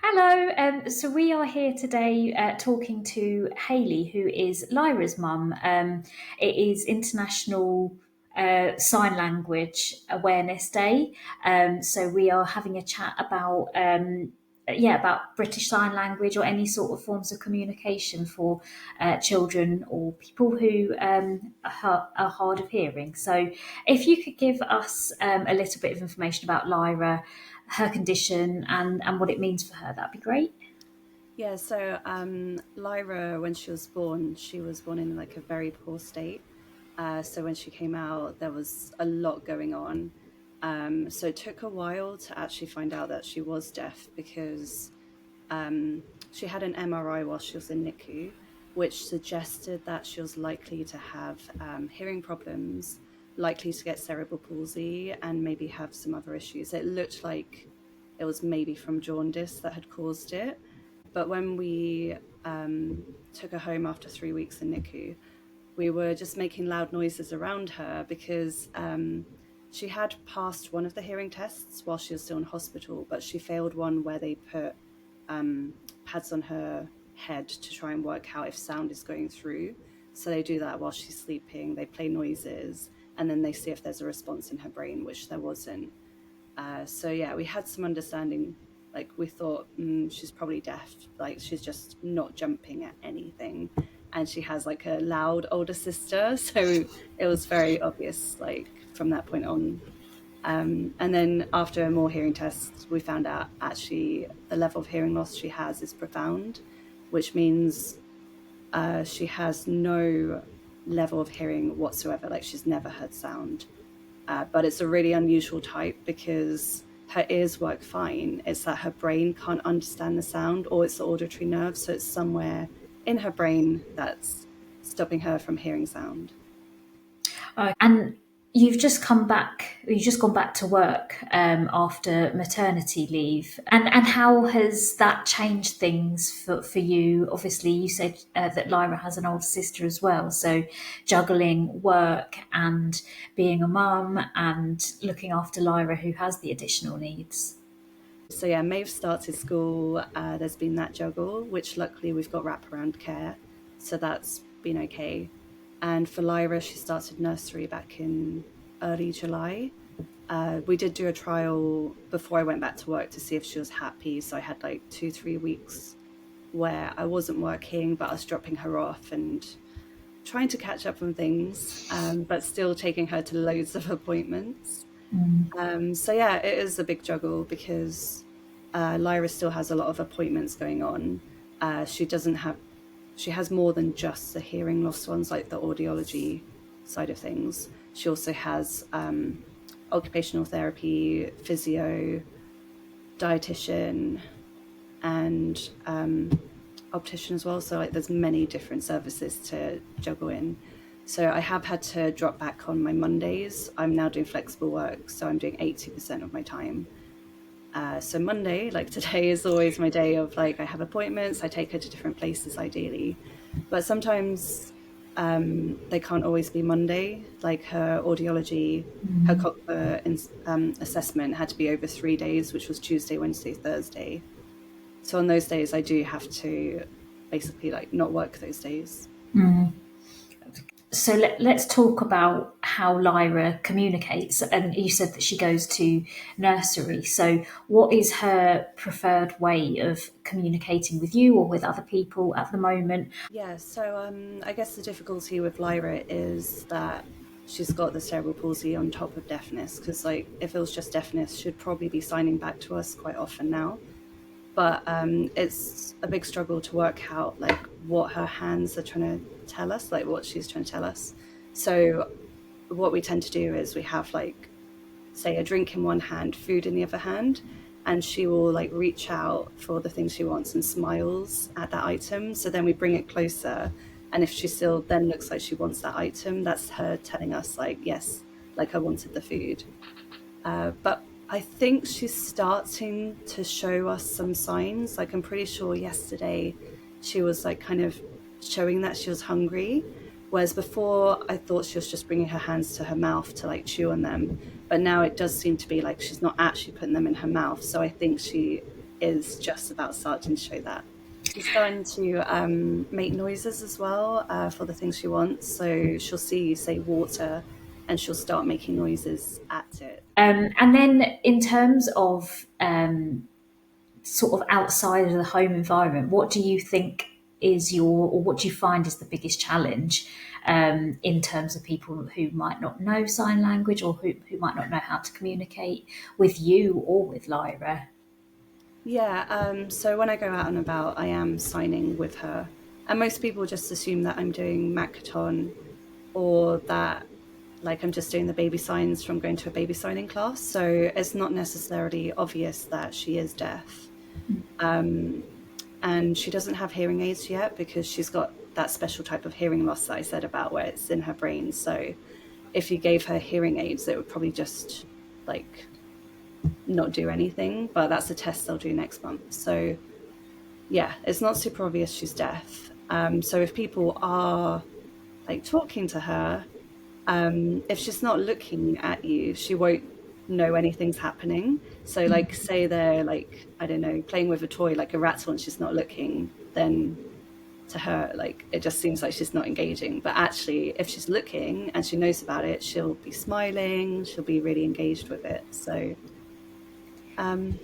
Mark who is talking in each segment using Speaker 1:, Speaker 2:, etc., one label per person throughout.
Speaker 1: Hello. So we are here today talking to Hayley, who is Lyra's mum. It is International Sign Language Awareness Day. So we are having a chat about about British Sign Language or any sort of forms of communication for children or people who are hard of hearing. So if you could give us a little bit of information about Lyra, her condition and what it means for her, that'd be great.
Speaker 2: Yeah, so Lyra, when she was born in like a very poor state. So when she came out, there was a lot going on. So it took a while to actually find out that she was deaf because she had an MRI while she was in NICU, which suggested that she was likely to have hearing problems, likely to get cerebral palsy, and maybe have some other issues. It looked like it was maybe from jaundice that had caused it. But when we took her home after 3 weeks in NICU, we were just making loud noises around her because she had passed one of the hearing tests while she was still in hospital, but she failed one where they put pads on her head to try and work out if sound is going through. So they do that while she's sleeping. They play noises and then they see if there's a response in her brain, which there wasn't. So yeah, we had some understanding. Like we thought she's probably deaf, like she's just not jumping at anything, and she has like a loud older sister, so it was very obvious like from that point on. And then after more hearing tests, we found out actually the level of hearing loss she has is profound, which means she has no level of hearing whatsoever. Like she's never heard sound. But it's a really unusual type because her ears work fine. It's that her brain can't understand the sound, or it's the auditory nerve. So it's somewhere in her brain that's stopping her from hearing sound.
Speaker 1: And you've just gone back to work after maternity leave. And how has that changed things for you? Obviously, you said that Lyra has an older sister as well. So juggling work and being a mum and looking after Lyra, who has the additional needs.
Speaker 2: So yeah, Maeve started school. There's been that juggle, which luckily we've got wraparound care. So that's been okay. And for Lyra, she started nursery back in early July. We did do a trial before I went back to work to see if she was happy. So I had like 2-3 weeks where I wasn't working, but I was dropping her off and trying to catch up on things, but still taking her to loads of appointments. So yeah, it is a big juggle because Lyra still has a lot of appointments going on. She has more than just the hearing loss ones, like the audiology side of things. She also has occupational therapy, physio, dietitian, and optician as well. So like there's many different services to juggle in. So I have had to drop back on my Mondays. I'm now doing flexible work, so I'm doing 80% of my time. So Monday, like today, is always my day of like I have appointments. I take her to different places ideally, but sometimes they can't always be Monday. Like her audiology, her assessment had to be over 3 days, which was Tuesday, Wednesday, Thursday. So on those days, I do have to basically like not work those days.
Speaker 1: So let's talk about how Lyra communicates. And you said that she goes to nursery. So what is her preferred way of communicating with you or with other people at the moment?
Speaker 2: Yeah, so I guess the difficulty with Lyra is that she's got the cerebral palsy on top of deafness. Because like if it was just deafness, she'd probably be signing back to us quite often now. But it's a big struggle to work out like what her hands are trying to tell us, like what she's trying to tell us. So what we tend to do is we have like, say, a drink in one hand, food in the other hand, and she will like reach out for the thing she wants and smiles at that item. So then we bring it closer, and if she still then looks like she wants that item, that's her telling us like, yes, like I wanted the food. But I think she's starting to show us some signs. Like I'm pretty sure yesterday she was like kind of showing that she was hungry. Whereas before I thought she was just bringing her hands to her mouth to like chew on them. But now it does seem to be like she's not actually putting them in her mouth. So I think she is just about starting to show that. She's starting to make noises as well for the things she wants. So she'll see you say water and she'll start making noises at it.
Speaker 1: And then in terms of sort of outside of the home environment, what do you think is or what do you find is the biggest challenge in terms of people who might not know sign language or who might not know how to communicate with you or with Lyra?
Speaker 2: Yeah, so when I go out and about, I am signing with her. And most people just assume that I'm doing Makaton or that like I'm just doing the baby signs from going to a baby signing class. So it's not necessarily obvious that she is deaf. And she doesn't have hearing aids yet because she's got that special type of hearing loss that I said about where it's in her brain. So if you gave her hearing aids, it would probably just like not do anything, but that's a test they'll do next month. So yeah, it's not super obvious she's deaf. So if people are like talking to her, if she's not looking at you, she won't know anything's happening. So like say they're like, I don't know, playing with a toy like a rattle and she's not looking, then to her like it just seems like she's not engaging. But actually if she's looking and she knows about it, she'll be smiling, she'll be really engaged with it. So
Speaker 1: And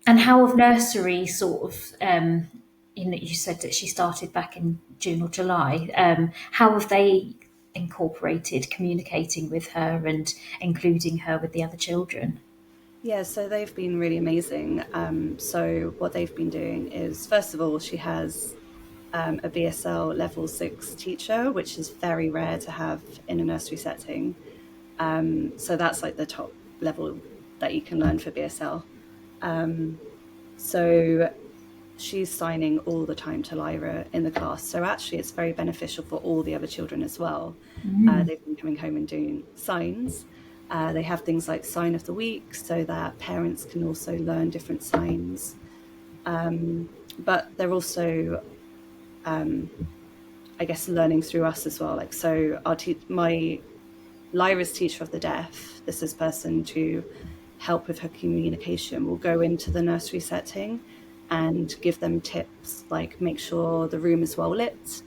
Speaker 1: how have nursery sort of, in that you said that she started back in June or July, how have they incorporated communicating with her and including her with the other children?
Speaker 2: yeah, so they've been really amazing. So what they've been doing is, first of all, she has a BSL level 6 teacher, which is very rare to have in a nursery setting. So that's like the top level that you can learn for BSL. So she's signing all the time to Lyra in the class. So actually it's very beneficial for all the other children as well. They've been coming home and doing signs. They have things like sign of the week so that parents can also learn different signs. But they're also, I guess, learning through us as well. Like, so my Lyra's teacher of the deaf, this is person to help with her communication, will go into the nursery setting and give them tips like make sure the room is well lit,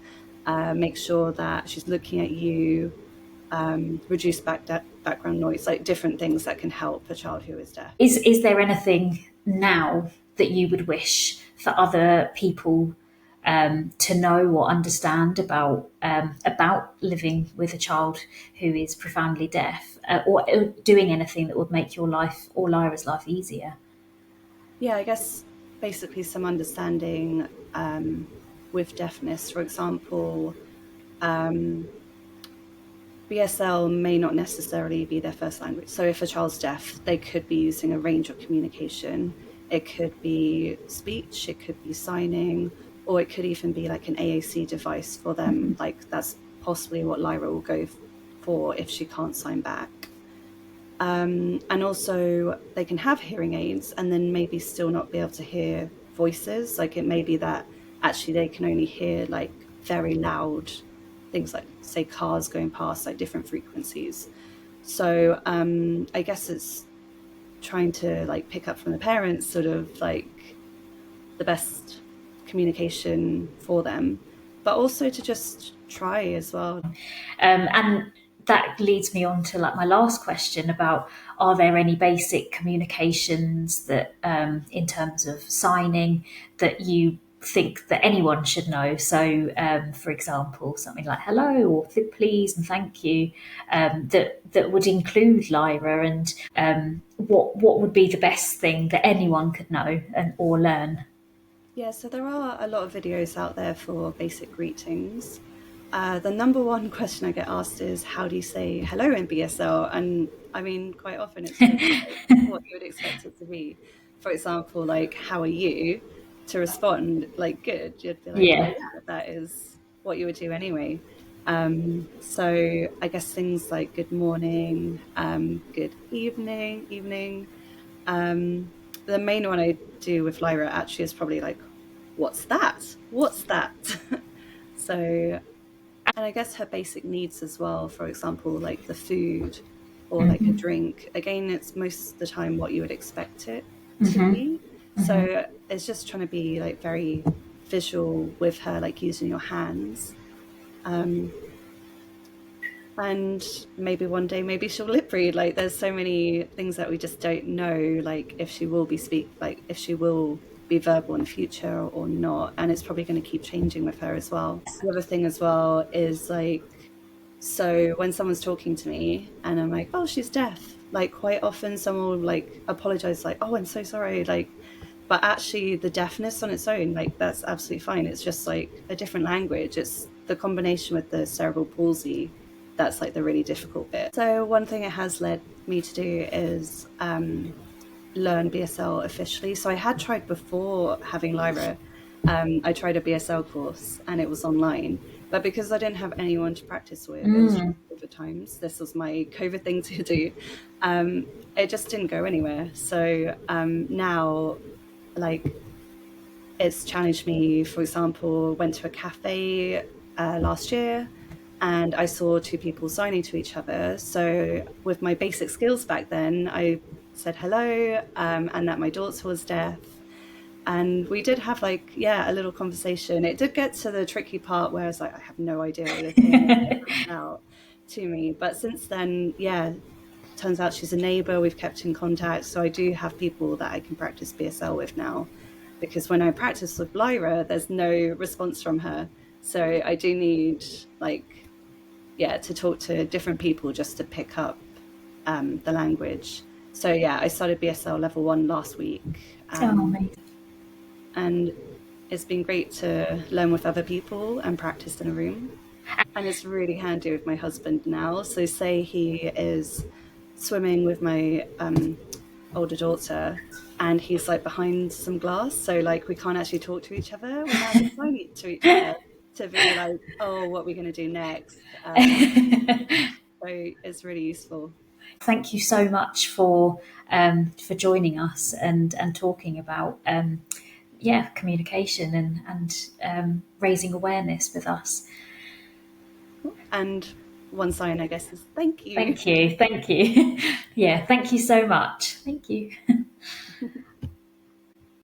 Speaker 2: make sure that she's looking at you, reduce background noise, like different things that can help a child who is deaf.
Speaker 1: Is there anything now that you would wish for other people to know or understand about living with a child who is profoundly deaf, or doing anything that would make your life or Lyra's life easier?
Speaker 2: Yeah, I guess basically some understanding with deafness. For example, BSL may not necessarily be their first language. So if a child's deaf, they could be using a range of communication. It could be speech, it could be signing, or it could even be like an AAC device for them. Like that's possibly what Lyra will go for if she can't sign back. And also they can have hearing aids and then maybe still not be able to hear voices. Like it may be that actually they can only hear like very loud things like say cars going past, like different frequencies. So I guess it's trying to like pick up from the parents sort of like the best communication for them, but also to just try as well.
Speaker 1: And that leads me on to like my last question about, are there any basic communications that in terms of signing that you think that anyone should know? So for example, something like hello or please and thank you, that would include Lyra, and what would be the best thing that anyone could know and or learn?
Speaker 2: Yeah, so there are a lot of videos out there for basic greetings. The number one question I get asked is, how do you say hello in BSL? And I mean, quite often it's just like what you would expect it to be. For example, like, how are you? To respond, like, good, you'd be like, well,
Speaker 1: Yeah.
Speaker 2: yeah, that is what you would do anyway. So I guess things like good morning, good evening. The main one I do with Lyra actually is probably like, what's that? What's that? So, and I guess her basic needs as well, for example, like the food or like a drink. Again, it's most of the time what you would expect it to be. So it's just trying to be like very visual with her, like using your hands. Um, and maybe one day, maybe she'll lip read. Like there's so many things that we just don't know, like if she will if she will be verbal in the future or not. And it's probably going to keep changing with her as well. The other thing as well is like, so when someone's talking to me and I'm like, oh, she's deaf, like quite often someone will like apologize, like, oh, I'm so sorry, like, but actually the deafness on its own, like that's absolutely fine. It's just like a different language. It's the combination with the cerebral palsy that's like the really difficult bit. So one thing it has led me to do is learn BSL officially. So I had tried before having Lyra. I tried a BSL course and it was online, but because I didn't have anyone to practice with, it was COVID times. This was my COVID thing to do. It just didn't go anywhere. So now, like, it's challenged me. For example, went to a cafe last year and I saw two people signing to each other. So with my basic skills back then, I said hello, and that my daughter was deaf. And we did have like, yeah, a little conversation. It did get to the tricky part where I was like, I have no idea what you're saying out to me. But since then, yeah, turns out she's a neighbor. We've kept in contact. So I do have people that I can practice BSL with now. Because when I practice with Lyra, there's no response from her. So I do need like, yeah, to talk to different people just to pick up the language. So yeah, I started BSL level 1 last week. And it's been great to learn with other people and practice in a room. And it's really handy with my husband now. So say he is swimming with my older daughter and he's like behind some glass, so like we can't actually talk to each other. We're now replying to each other to be like, oh, what are we going to do next? So it's really useful.
Speaker 1: Thank you so much for joining us and talking about yeah, communication and raising awareness with us.
Speaker 2: And one sign, I guess, is thank you.
Speaker 1: Thank you. Yeah, thank you so much. Thank you.